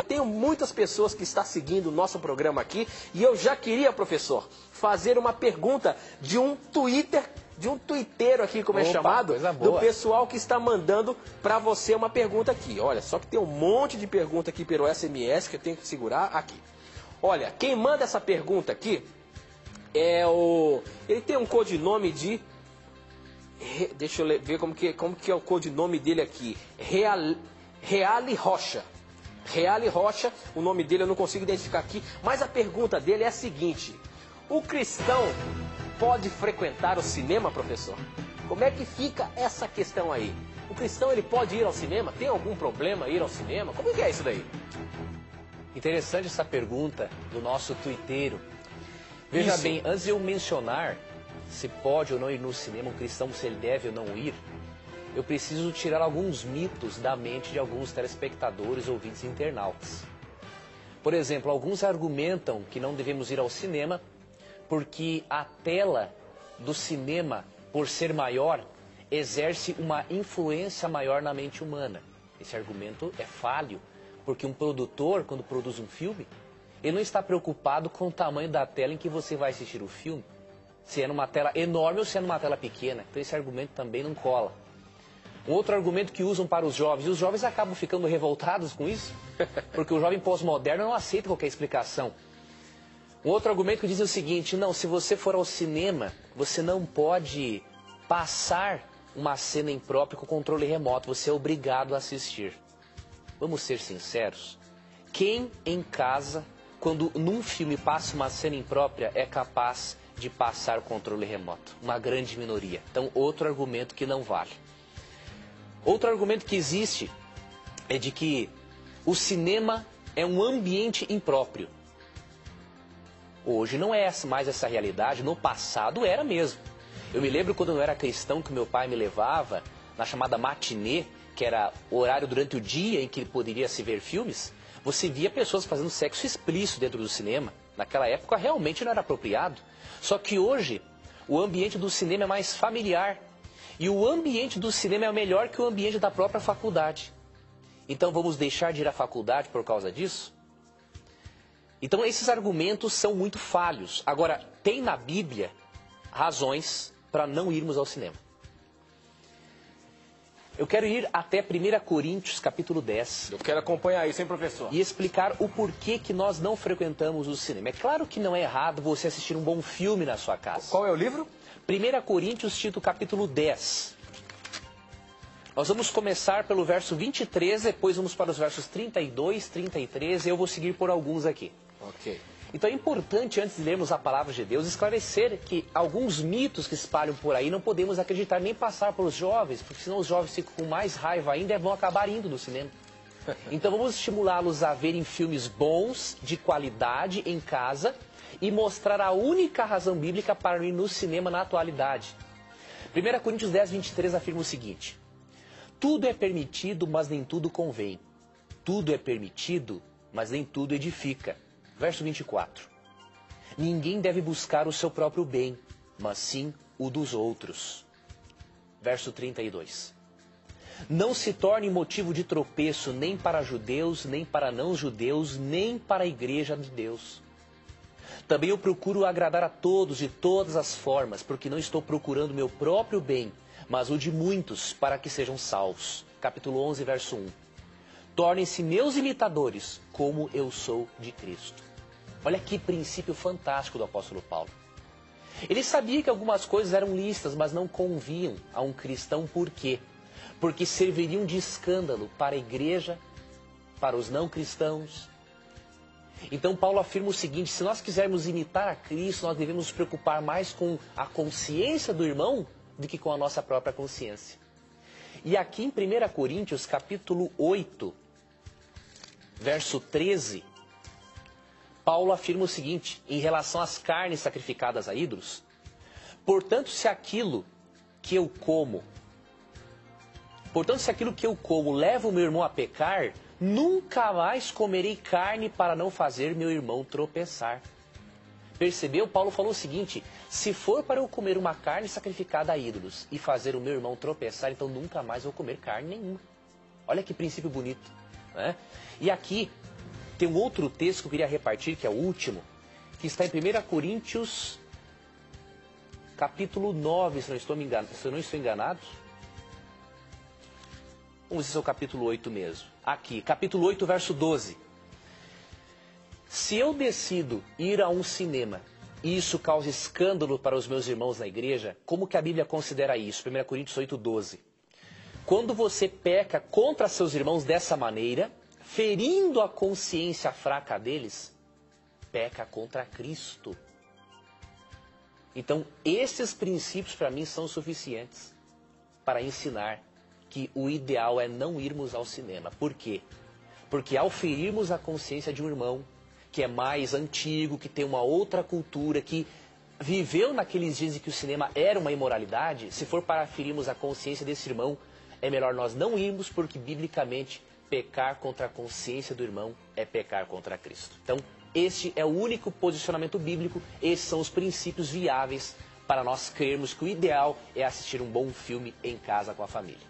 Tenho muitas pessoas que estão seguindo o nosso programa aqui e eu já queria, professor, fazer uma pergunta de um tuiteiro aqui, como é chamado, do pessoal que está mandando para você uma pergunta aqui. Olha, só que tem um monte de pergunta aqui pelo SMS que eu tenho que segurar aqui. Olha, quem manda essa pergunta aqui é o... Ele tem um codinome de... Deixa eu ver como que é o codinome dele aqui. Reale Rocha. Reale Rocha, o nome dele eu não consigo identificar aqui, mas a pergunta dele é a seguinte: o cristão pode frequentar o cinema, professor? Como é que fica essa questão aí? O cristão, ele pode ir ao cinema? Tem algum problema ir ao cinema? Como que é isso daí? Interessante essa pergunta do nosso tuiteiro. Veja bem, antes de eu mencionar se pode ou não ir no cinema, um cristão, se ele deve ou não ir, eu preciso tirar alguns mitos da mente de alguns telespectadores, ouvintes e internautas. Por exemplo, alguns argumentam que não devemos ir ao cinema porque a tela do cinema, por ser maior, exerce uma influência maior na mente humana. Esse argumento é falho, porque um produtor, quando produz um filme, ele não está preocupado com o tamanho da tela em que você vai assistir o filme, se é numa tela enorme ou se é numa tela pequena. Então esse argumento também não cola. Um outro argumento que usam para os jovens, e os jovens acabam ficando revoltados com isso, porque o jovem pós-moderno não aceita qualquer explicação. Um outro argumento que diz o seguinte: não, se você for ao cinema, você não pode passar uma cena imprópria com controle remoto, você é obrigado a assistir. Vamos ser sinceros, quem em casa, quando num filme passa uma cena imprópria, é capaz de passar o controle remoto? Uma grande minoria. Então, outro argumento que não vale. Outro argumento que existe é de que o cinema é um ambiente impróprio. Hoje não é mais essa realidade, no passado era mesmo. Eu me lembro quando eu era cristão que meu pai me levava na chamada matinê, que era o horário durante o dia em que poderia se ver filmes. Você via pessoas fazendo sexo explícito dentro do cinema. Naquela época realmente não era apropriado. Só que hoje o ambiente do cinema é mais familiar. E o ambiente do cinema é melhor que o ambiente da própria faculdade. Então vamos deixar de ir à faculdade por causa disso? Então esses argumentos são muito falhos. Agora, tem na Bíblia razões para não irmos ao cinema. Eu quero ir até 1 Coríntios capítulo 10. Eu quero acompanhar isso, hein, professor? E explicar o porquê que nós não frequentamos o cinema. É claro que não é errado você assistir um bom filme na sua casa. Qual é o livro? 1 Coríntios, Tito, capítulo 10. Nós vamos começar pelo verso 23, depois vamos para os versos 32, 33, e eu vou seguir por alguns aqui. Ok. Então é importante, antes de lermos a palavra de Deus, esclarecer que alguns mitos que se espalham por aí não podemos acreditar nem passar para os jovens, porque senão os jovens ficam com mais raiva ainda e vão acabar indo no cinema. Então vamos estimulá-los a verem filmes bons, de qualidade, em casa, e mostrar a única razão bíblica para ir no cinema na atualidade. 1 Coríntios 10, 23 afirma o seguinte: tudo é permitido, mas nem tudo convém. Tudo é permitido, mas nem tudo edifica. Verso 24. Ninguém deve buscar o seu próprio bem, mas sim o dos outros. Verso 32. Não se torne motivo de tropeço nem para judeus, nem para não-judeus, nem para a igreja de Deus. Também eu procuro agradar a todos de todas as formas, porque não estou procurando meu próprio bem, mas o de muitos, para que sejam salvos. Capítulo 11, verso 1. Tornem-se meus imitadores, como eu sou de Cristo. Olha que princípio fantástico do apóstolo Paulo. Ele sabia que algumas coisas eram lícitas, mas não convinham a um cristão. Por quê? Porque serviriam de escândalo para a igreja, para os não cristãos. Então Paulo afirma o seguinte: se nós quisermos imitar a Cristo, nós devemos nos preocupar mais com a consciência do irmão do que com a nossa própria consciência. E aqui em 1 Coríntios, capítulo 8, verso 13, Paulo afirma o seguinte, em relação às carnes sacrificadas a ídolos: portanto, se aquilo que eu como leva o meu irmão a pecar, nunca mais comerei carne para não fazer meu irmão tropeçar. Percebeu? Paulo falou o seguinte: se for para eu comer uma carne sacrificada a ídolos e fazer o meu irmão tropeçar, então nunca mais vou comer carne nenhuma. Olha que princípio bonito, né? E aqui, tem um outro texto que eu queria repartir, que é o último, que está em 1 Coríntios, capítulo 9, se eu não estou enganado. Vamos ver se é o capítulo 8 mesmo. Aqui, capítulo 8, verso 12. Se eu decido ir a um cinema e isso causa escândalo para os meus irmãos na igreja, como que a Bíblia considera isso? 1 Coríntios 8, 12. Quando você peca contra seus irmãos dessa maneira, ferindo a consciência fraca deles, peca contra Cristo. Então, esses princípios para mim são suficientes para ensinar que o ideal é não irmos ao cinema. Por quê? Porque ao ferirmos a consciência de um irmão que é mais antigo, que tem uma outra cultura, que viveu naqueles dias em que o cinema era uma imoralidade, se for para ferirmos a consciência desse irmão, é melhor nós não irmos, porque biblicamente pecar contra a consciência do irmão é pecar contra Cristo. Então, este é o único posicionamento bíblico, esses são os princípios viáveis para nós crermos que o ideal é assistir um bom filme em casa com a família.